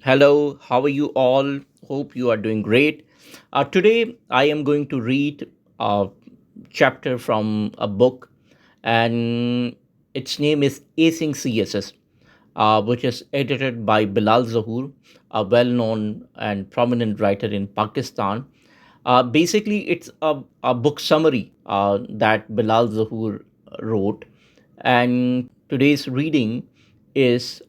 Hello, how are you all? Hope you are doing great. Today, I am going to read a chapter from a book, and its name is Acing CSS, which is edited by Bilal Zahoor, a well known and prominent writer in Pakistan. Basically, it's a book summary that Bilal Zahoor wrote, and today's reading is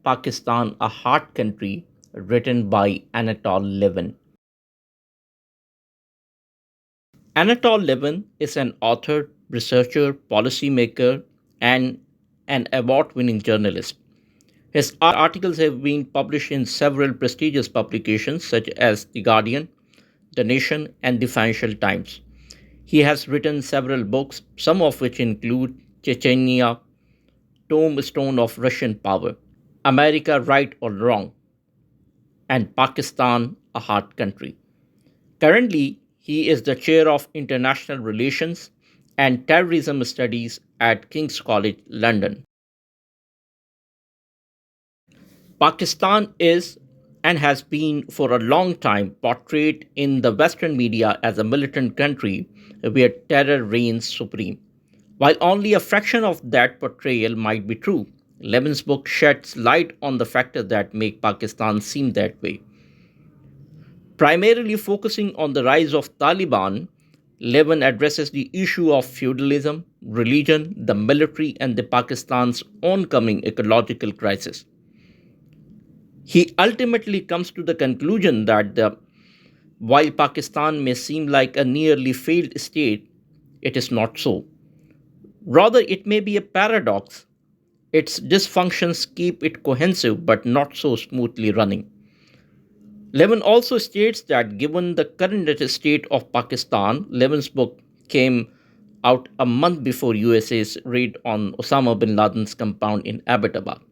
Pakistan, a Hard Country, written by Anatol Lieven. Anatol Lieven is an author, researcher, policymaker, and an award winning journalist. His articles have been published in several prestigious publications such as The Guardian, The Nation, and the Financial Times. He has written several books, some of which include Chechnya, Tombstone of Russian Power, America Right or Wrong, and Pakistan, a Hard Country. Currently, he is the chair of international relations and terrorism studies at King's College London. Pakistan is and has been for a long time portrayed in the Western media as a militant country where terror reigns supreme. While only a fraction of that portrayal might be true, Levin's book sheds light on the factors that make Pakistan seem that way. Primarily focusing on the rise of Taliban, Levin addresses the issue of feudalism, religion, the military, and the Pakistan's oncoming ecological crisis. He ultimately comes to the conclusion that while Pakistan may seem like a nearly failed state, it is not so. Rather, it may be a paradox. Its dysfunctions keep it cohesive but not so smoothly running. Levin also states that given the current state of Pakistan, Levin's book came out a month before USA's raid on Osama bin Laden's compound in Abbottabad.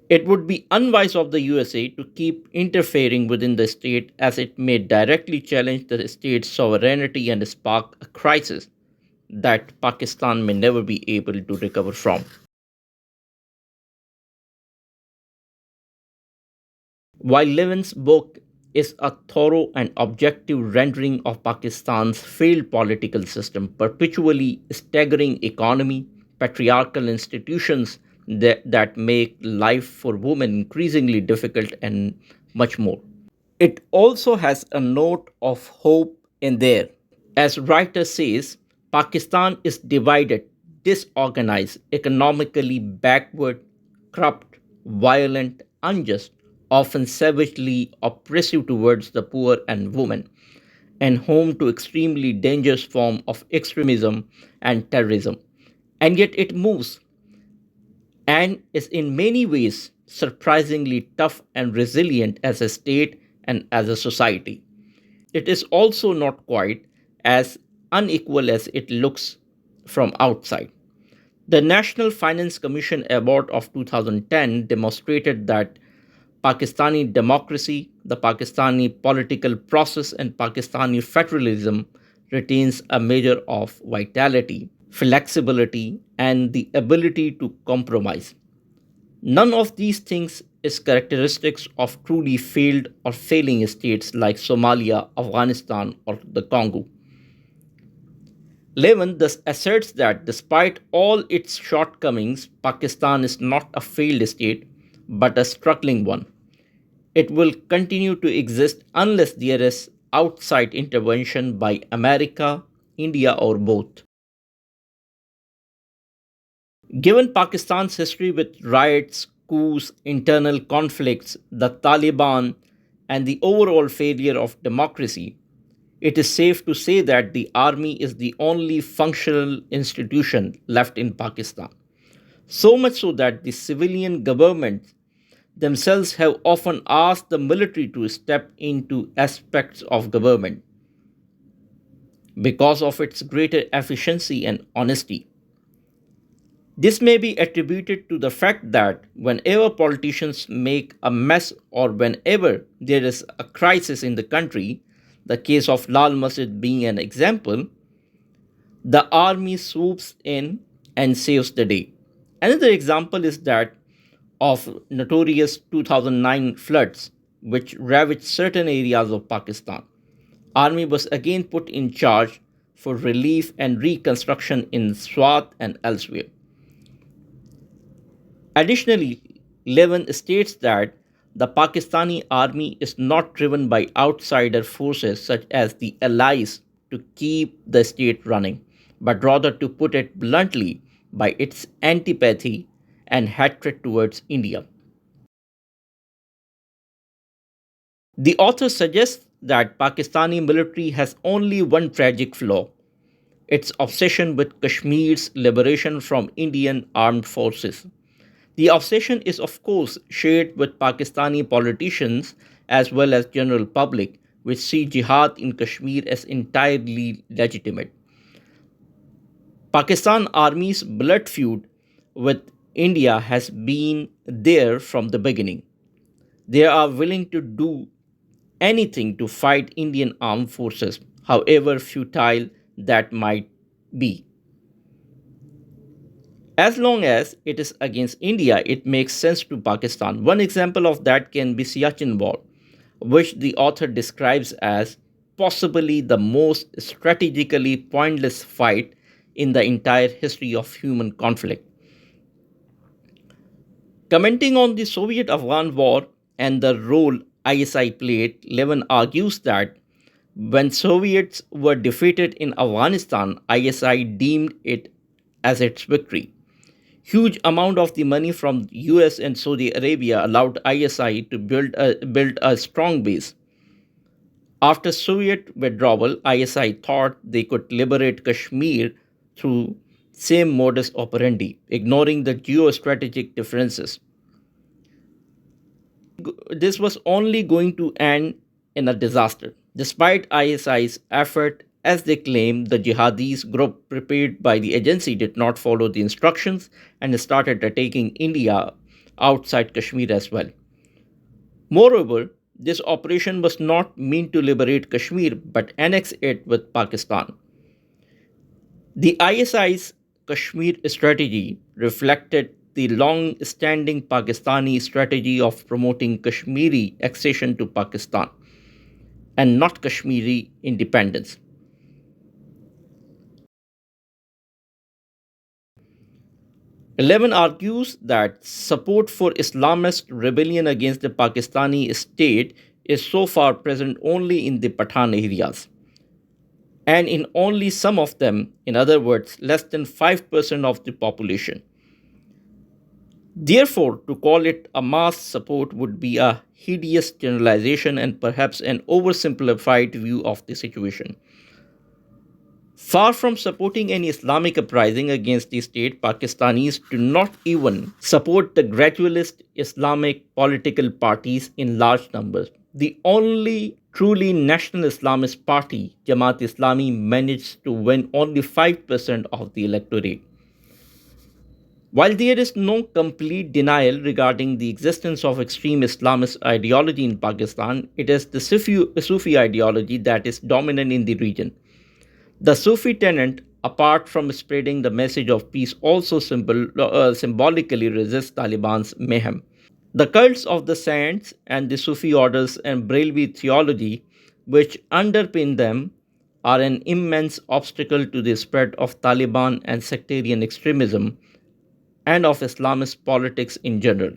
It would be unwise of the USA to keep interfering within the state as it may directly challenge the state's sovereignty and spark a crisis that Pakistan may never be able to recover from. While Levin's book is a thorough and objective rendering of Pakistan's failed political system, perpetually staggering economy, patriarchal institutions that make life for women increasingly difficult, and much more. It also has a note of hope in there. As writer says, Pakistan is divided, disorganized, economically backward, corrupt, violent, unjust, often savagely oppressive towards the poor and women, and home to extremely dangerous form of extremism and terrorism. And yet it moves and is in many ways surprisingly tough and resilient as a state and as a society. It is also not quite as unequal as it looks from outside. The National Finance Commission Award of 2010 demonstrated that Pakistani democracy, the Pakistani political process, and Pakistani federalism retains a measure of vitality, flexibility, and the ability to compromise. None of these things is characteristics of truly failed or failing states like Somalia, Afghanistan, or the Congo. Levin thus asserts that despite all its shortcomings, Pakistan is not a failed state but a struggling one. It will continue to exist unless there is outside intervention by America, India, or both. Given Pakistan's history with riots, coups, internal conflicts, the Taliban, and the overall failure of democracy, it is safe to say that the army is the only functional institution left in Pakistan. So much so that the civilian governments themselves have often asked the military to step into aspects of government because of its greater efficiency and honesty. This may be attributed to the fact that whenever politicians make a mess or whenever there is a crisis in the country, the case of Lal Masjid being an example, the army swoops in and saves the day. Another example is that of notorious 2009 floods, which ravaged certain areas of Pakistan. Army was again put in charge for relief and reconstruction in Swat and elsewhere. Additionally, Lieven states that the Pakistani army is not driven by outsider forces such as the allies to keep the state running, but rather, to put it bluntly, by its antipathy and hatred towards India. The author suggests that Pakistani military has only one tragic flaw: its obsession with Kashmir's liberation from Indian armed forces. The obsession is, of course, shared with Pakistani politicians as well as general public, which see jihad in Kashmir as entirely legitimate. Pakistan Army's blood feud with India has been there from the beginning. They are willing to do anything to fight Indian armed forces, however futile that might be. As long as it is against India, it makes sense to Pakistan. One example of that can be Siachen War, which the author describes as possibly the most strategically pointless fight in the entire history of human conflict. Commenting on the Soviet Afghan War and the role ISI played, Levin argues that when Soviets were defeated in Afghanistan, ISI deemed it as its victory. Huge amount of the money from US and Saudi Arabia allowed ISI to build a strong base. After Soviet withdrawal, ISI thought they could liberate Kashmir through same modus operandi, ignoring the geostrategic differences. This was only going to end in a disaster. Despite ISI's effort, as they claim, the jihadis group prepared by the agency did not follow the instructions and started attacking India outside Kashmir as well. Moreover, this operation was not meant to liberate Kashmir but annex it with Pakistan. The ISI's Kashmir strategy reflected the long standing Pakistani strategy of promoting Kashmiri accession to Pakistan and not Kashmiri independence. Lieven argues that support for Islamist rebellion against the Pakistani state is so far present only in the Pathan areas, and in only some of them, in other words, less than 5% of the population. Therefore, to call it a mass support would be a hideous generalization and perhaps an oversimplified view of the situation. Far from supporting any Islamic uprising against the state, Pakistanis do not even support the gradualist Islamic political parties in large numbers. The only truly national Islamist party, Jamaat Islami, managed to win only 5% of the electorate. While there is no complete denial regarding the existence of extreme Islamist ideology in Pakistan, it is the Sufi ideology that is dominant in the region. The Sufi tenet, apart from spreading the message of peace, also symbolically resists Taliban's mayhem. The cults of the saints and the Sufi orders and Brelvi theology, which underpin them, are an immense obstacle to the spread of Taliban and sectarian extremism and of Islamist politics in general.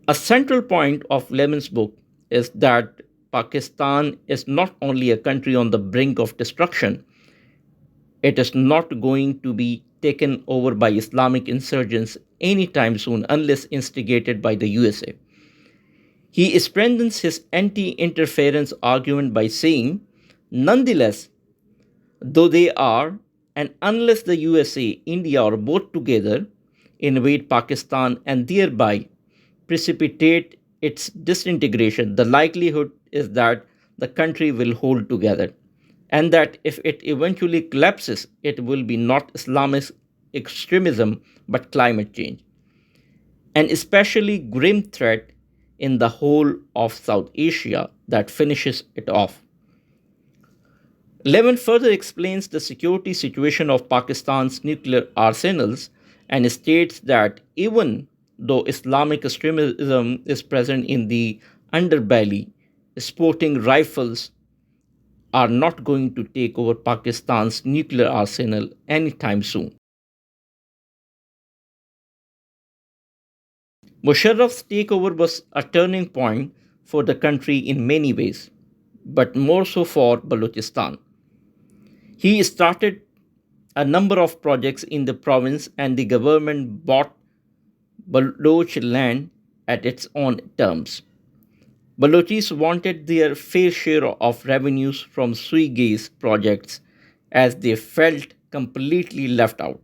A central point of Lemon's book is that Pakistan is not only a country on the brink of destruction, it is not going to be taken over by Islamic insurgents anytime soon unless instigated by the USA. He strengthens his anti interference argument by saying, nonetheless, though they are, and unless the USA, India, or both together invade Pakistan and thereby precipitate its disintegration, the likelihood is that the country will hold together, and that if it eventually collapses, it will be not Islamist extremism but climate change, an especially grim threat in the whole of South Asia that finishes it off. Levin further explains the security situation of Pakistan's nuclear arsenals and states that even though Islamic extremism is present in the underbelly, sporting rifles are not going to take over Pakistan's nuclear arsenal anytime soon. Musharraf's takeover was a turning point for the country in many ways, but more so for Balochistan. He started a number of projects in the province, and the government bought Baloch land at its own terms. Balochis wanted their fair share of revenues from sui gas projects as they felt completely left out.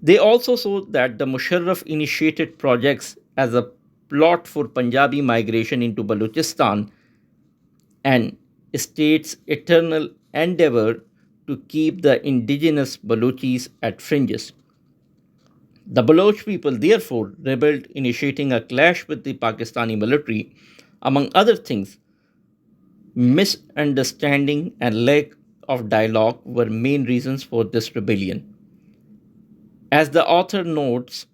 They also saw that the Musharraf initiated projects as a plot for Punjabi migration into Balochistan and state's eternal endeavor to keep the indigenous Balochis at fringes. The Baloch people therefore rebelled, initiating a clash with the Pakistani military. Among other things, misunderstanding and lack of dialogue were main reasons for this rebellion. As the author notes,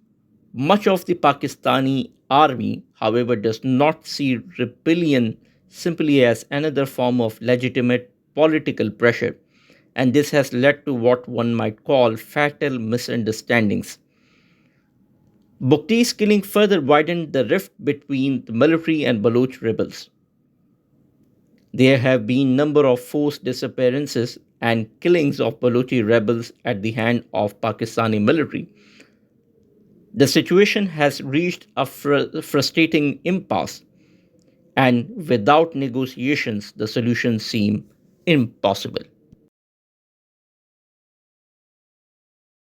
much of the Pakistani army, however, does not see rebellion simply as another form of legitimate political pressure, and this has led to what one might call fatal misunderstandings. Bukhti's killing further widened the rift between the military and Baloch rebels. There have been number of forced disappearances and killings of Balochi rebels at the hand of Pakistani military. The situation has reached a frustrating impasse, and without negotiations, the solution seems impossible.